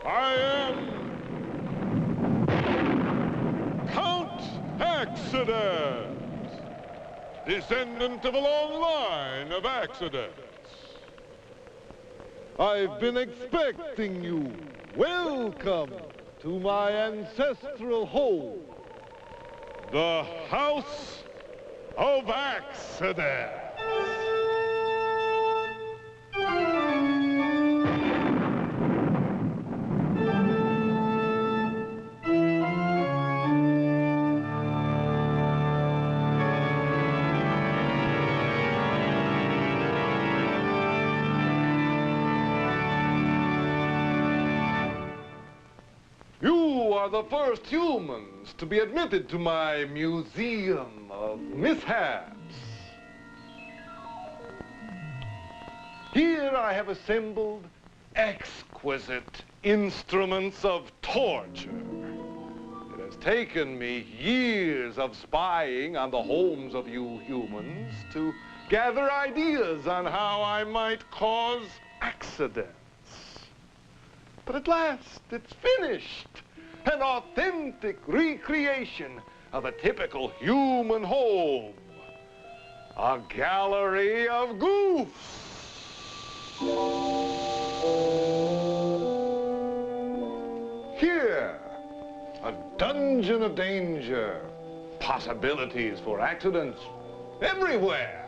I am Count Accident, descendant of a long line of accidents. I've been expecting you. Welcome to my ancestral home, the House of Accidents. You are the first humans to be admitted to my museum of mishaps. Here I have assembled exquisite instruments of torture. It has taken me years of spying on the homes of you humans to gather ideas on how I might cause accidents. But at last, it's finished. An authentic recreation of a typical human home. A gallery of goofs. Here, a dungeon of danger. Possibilities for accidents everywhere.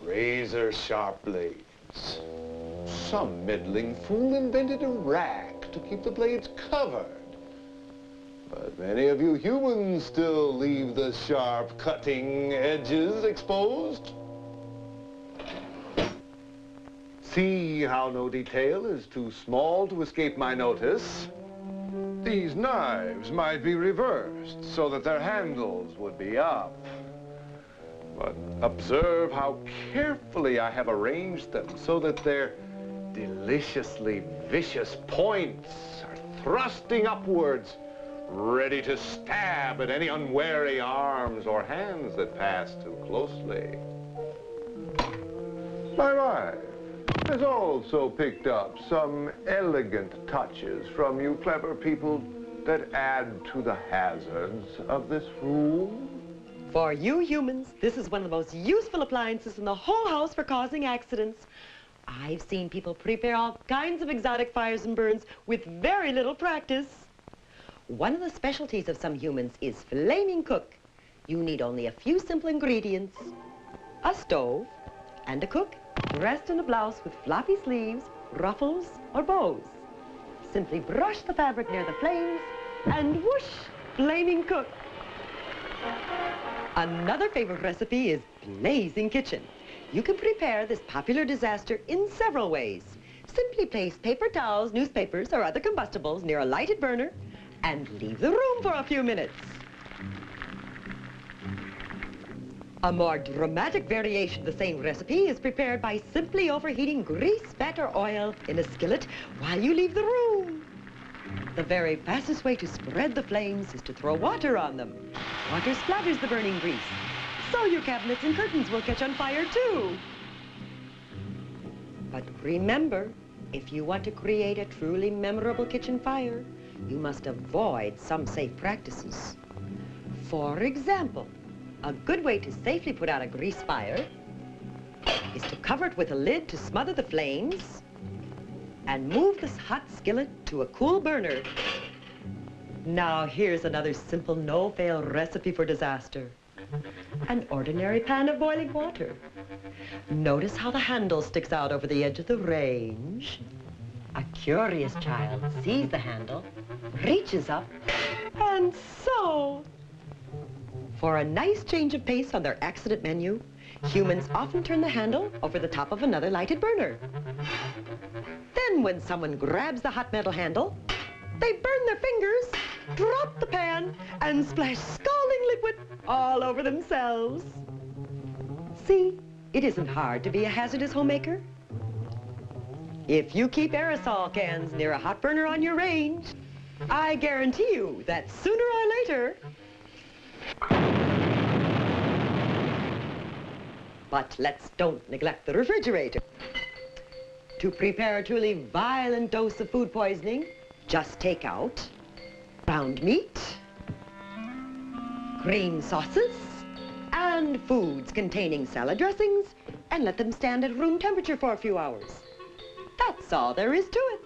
Razor-sharp blades. Some meddling fool invented a rack to keep the blades covered. But many of you humans still leave the sharp cutting edges exposed. See how no detail is too small to escape my notice? These knives might be reversed so that their handles would be up. But observe how carefully I have arranged them so that their deliciously vicious points are thrusting upwards, ready to stab at any unwary arms or hands that pass too closely. My wife has also picked up some elegant touches from you clever people that add to the hazards of this room. For you humans, this is one of the most useful appliances in the whole house for causing accidents. I've seen people prepare all kinds of exotic fires and burns with very little practice. One of the specialties of some humans is flaming cook. You need only a few simple ingredients: a stove and a cook dressed in a blouse with floppy sleeves, ruffles, or bows. Simply brush the fabric near the flames and whoosh, flaming cook. Another favorite recipe is blazing kitchen. You can prepare this popular disaster in several ways. Simply place paper towels, newspapers, or other combustibles near a lighted burner and leave the room for a few minutes. A more dramatic variation of the same recipe is prepared by simply overheating grease, fat, or oil in a skillet while you leave the room. The very fastest way to spread the flames is to throw water on them. Water splatters the burning grease, so your cabinets and curtains will catch on fire too. But remember, if you want to create a truly memorable kitchen fire, you must avoid some safe practices. For example, a good way to safely put out a grease fire is to cover it with a lid to smother the flames and move this hot skillet to a cool burner. Now here's another simple no-fail recipe for disaster. An ordinary pan of boiling water. Notice how the handle sticks out over the edge of the range. A curious child sees the handle, reaches up, and so. For a nice change of pace on their accident menu, humans often turn the handle over the top of another lighted burner. Then when someone grabs the hot metal handle, they burn their fingers, drop the pan, and splash scalding liquid all over themselves. See, it isn't hard to be a hazardous homemaker. If you keep aerosol cans near a hot burner on your range, I guarantee you that sooner or later. But don't neglect the refrigerator. To prepare a truly violent dose of food poisoning, just take out ground meat, cream sauces, and foods containing salad dressings, and let them stand at room temperature for a few hours. That's all there is to it.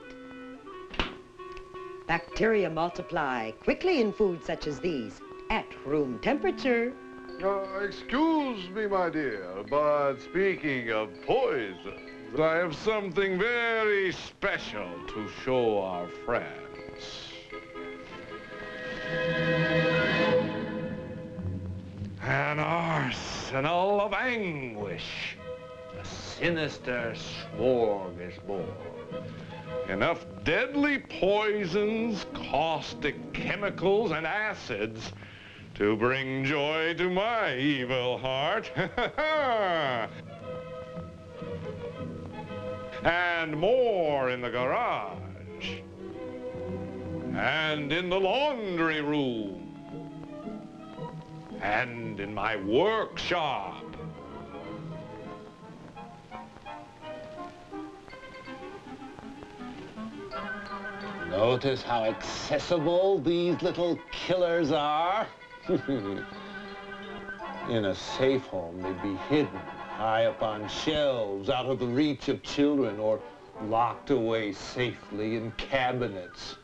Bacteria multiply quickly in foods such as these at room temperature. Excuse me, my dear, but speaking of poison, I have something very special to show our friends. An arsenal of anguish. A sinister smorgasbord. Enough deadly poisons, caustic chemicals, and acids to bring joy to my evil heart. And more in the garage. And in the laundry room. And in my workshop. Notice how accessible these little killers are? In a safe home, they'd be hidden high up on shelves, out of the reach of children, or locked away safely in cabinets.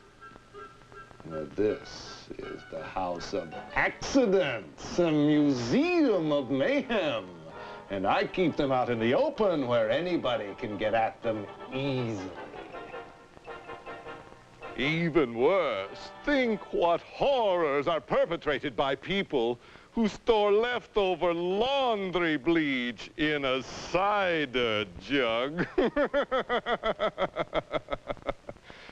But this is the house of accidents, a museum of mayhem. And I keep them out in the open where anybody can get at them easily. Even worse, think what horrors are perpetrated by people who store leftover laundry bleach in a cider jug.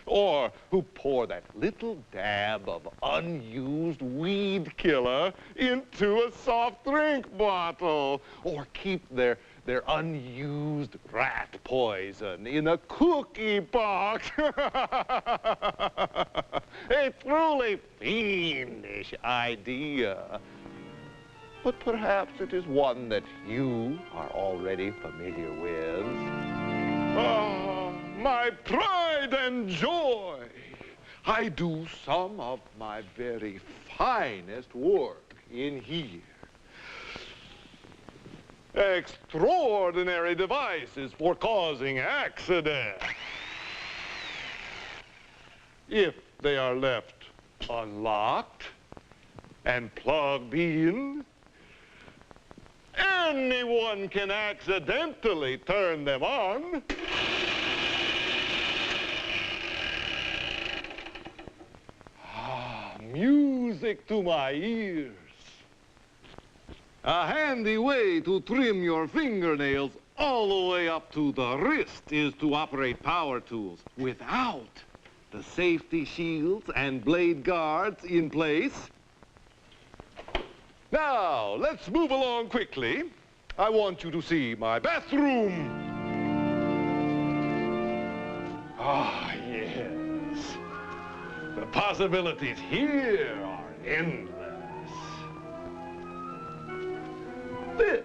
Or who pour that little dab of unused weed killer into a soft drink bottle. Or keep their unused rat poison in a cookie box. A truly fiendish idea. But perhaps it is one that you are already familiar with. Ah, my pride and joy. I do some of my very finest work in here. Extraordinary devices for causing accidents. If they are left unlocked and plugged in, anyone can accidentally turn them on. Ah, music to my ears. A handy way to trim your fingernails all the way up to the wrist is to operate power tools without the safety shields and blade guards in place. Now, let's move along quickly. I want you to see my bathroom. Ah, yes. The possibilities here are endless. This,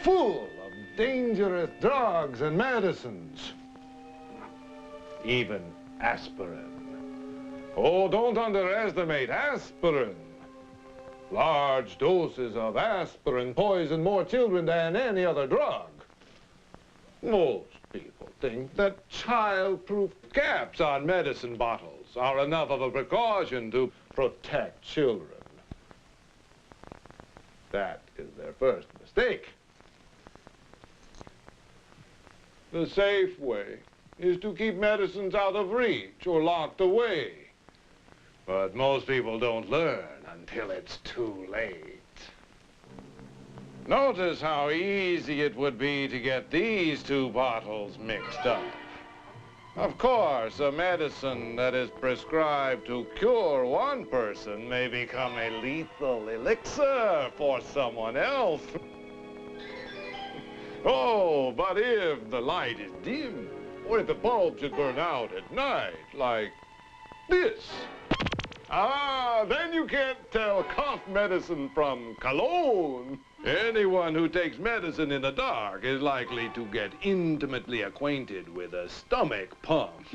full of dangerous drugs and medicines, even aspirin. Oh, don't underestimate aspirin. Large doses of aspirin poison more children than any other drug. Most people think that child-proof caps on medicine bottles are enough of a precaution to protect children. That is their first mistake. The safe way is to keep medicines out of reach or locked away. But most people don't learn until it's too late. Notice how easy it would be to get these two bottles mixed up. Of course, a medicine that is prescribed to cure one person may become a lethal elixir for someone else. Oh, but if the light is dim, or if the bulb should burn out at night, like this, then you can't tell cough medicine from cologne. Anyone who takes medicine in the dark is likely to get intimately acquainted with a stomach pump.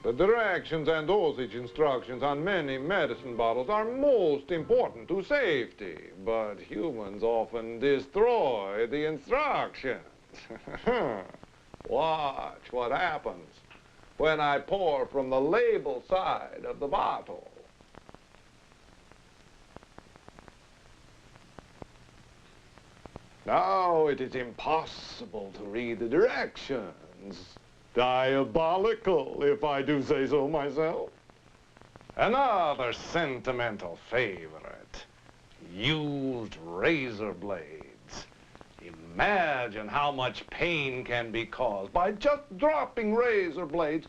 The directions and dosage instructions on many medicine bottles are most important to safety, but humans often destroy the instructions. Watch what happens when I pour from the label side of the bottle. Now it is impossible to read the directions. Diabolical, if I do say so myself. Another sentimental favorite, used razor blades. Imagine how much pain can be caused by just dropping razor blades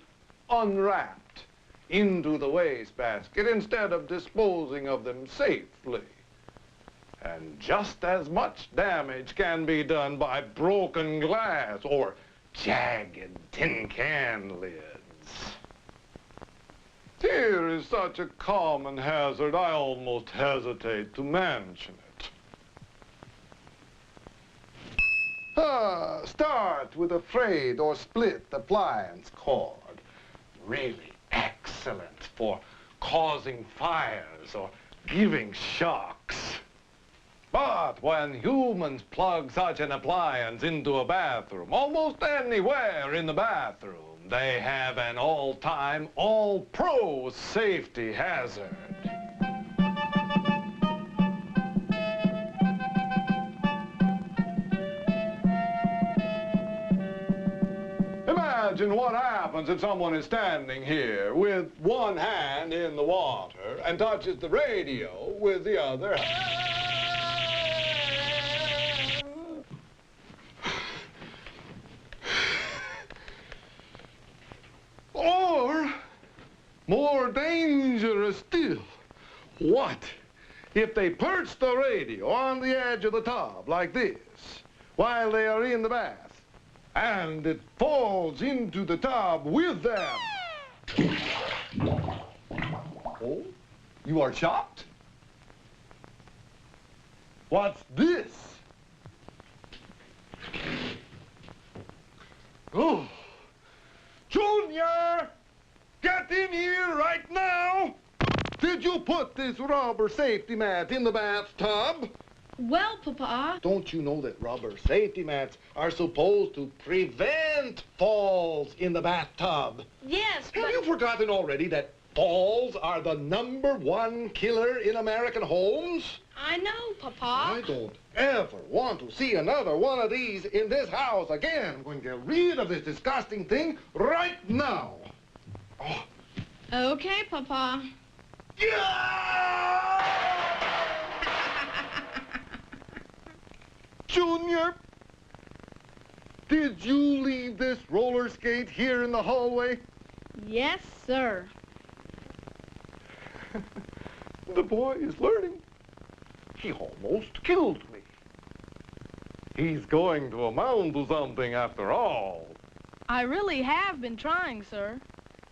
unwrapped into the wastebasket instead of disposing of them safely. And just as much damage can be done by broken glass or jagged tin can lids. Here is such a common hazard, I almost hesitate to mention it. Start with a frayed or split appliance cord. Really excellent for causing fires or giving shocks. But when humans plug such an appliance into a bathroom, almost anywhere in the bathroom, they have an all-time, all-pro safety hazard. Imagine what happens if someone is standing here with one hand in the water and touches the radio with the other hand. Or, more dangerous still, what if they perch the radio on the edge of the tub like this while they are in the bath and it falls into the tub with them? Oh, you are shocked? What's this? Oh. Junior! Get in here right now! Did you put this rubber safety mat in the bathtub? Well, Papa. Don't you know that rubber safety mats are supposed to prevent falls in the bathtub? Yes, but... Have you forgotten already that falls are the #1 killer in American homes? I know, Papa. I don't ever want to see another one of these in this house again. I'm going to get rid of this disgusting thing right now. Oh. Okay, Papa. Yeah! Junior, did you leave this roller skate here in the hallway? Yes, sir. The boy is learning. He almost killed me. He's going to amount to something after all. I really have been trying, sir.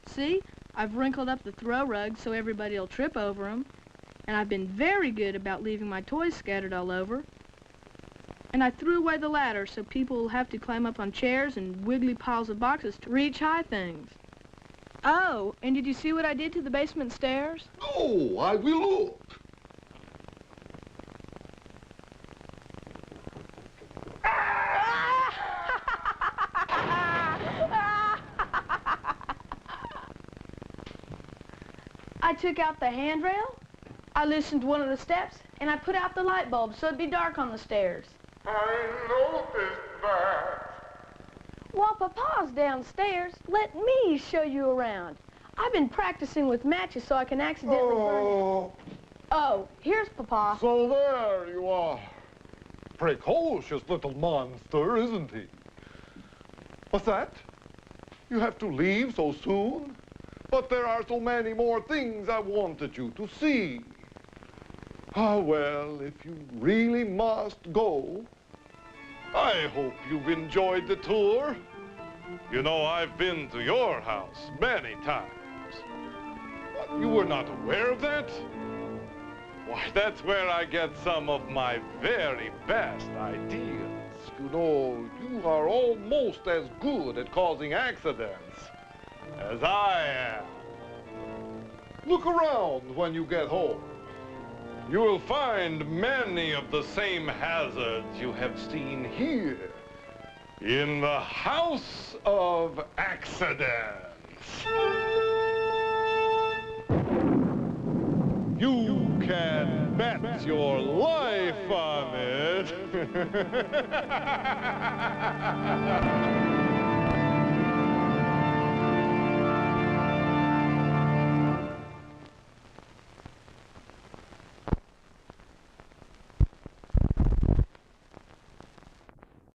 See, I've wrinkled up the throw rug so everybody will trip over them. And I've been very good about leaving my toys scattered all over. And I threw away the ladder so people will have to climb up on chairs and wiggly piles of boxes to reach high things. Oh, and did you see what I did to the basement stairs? Oh, I will look. I took out the handrail, I loosened one of the steps, and I put out the light bulb so it'd be dark on the stairs. I noticed that. While Papa's downstairs, let me show you around. I've been practicing with matches so I can accidentally burn it. Oh, here's Papa. So there you are. Precocious little monster, isn't he? What's that? You have to leave so soon? But there are so many more things I wanted you to see. Ah, well, if you really must go, I hope you've enjoyed the tour. You know, I've been to your house many times. What, you were not aware of that? Why, that's where I get some of my very best ideas. You know, you are almost as good at causing accidents as I am. Look around when you get home. You will find many of the same hazards you have seen here in the House of Accidents. You can bet your life on it.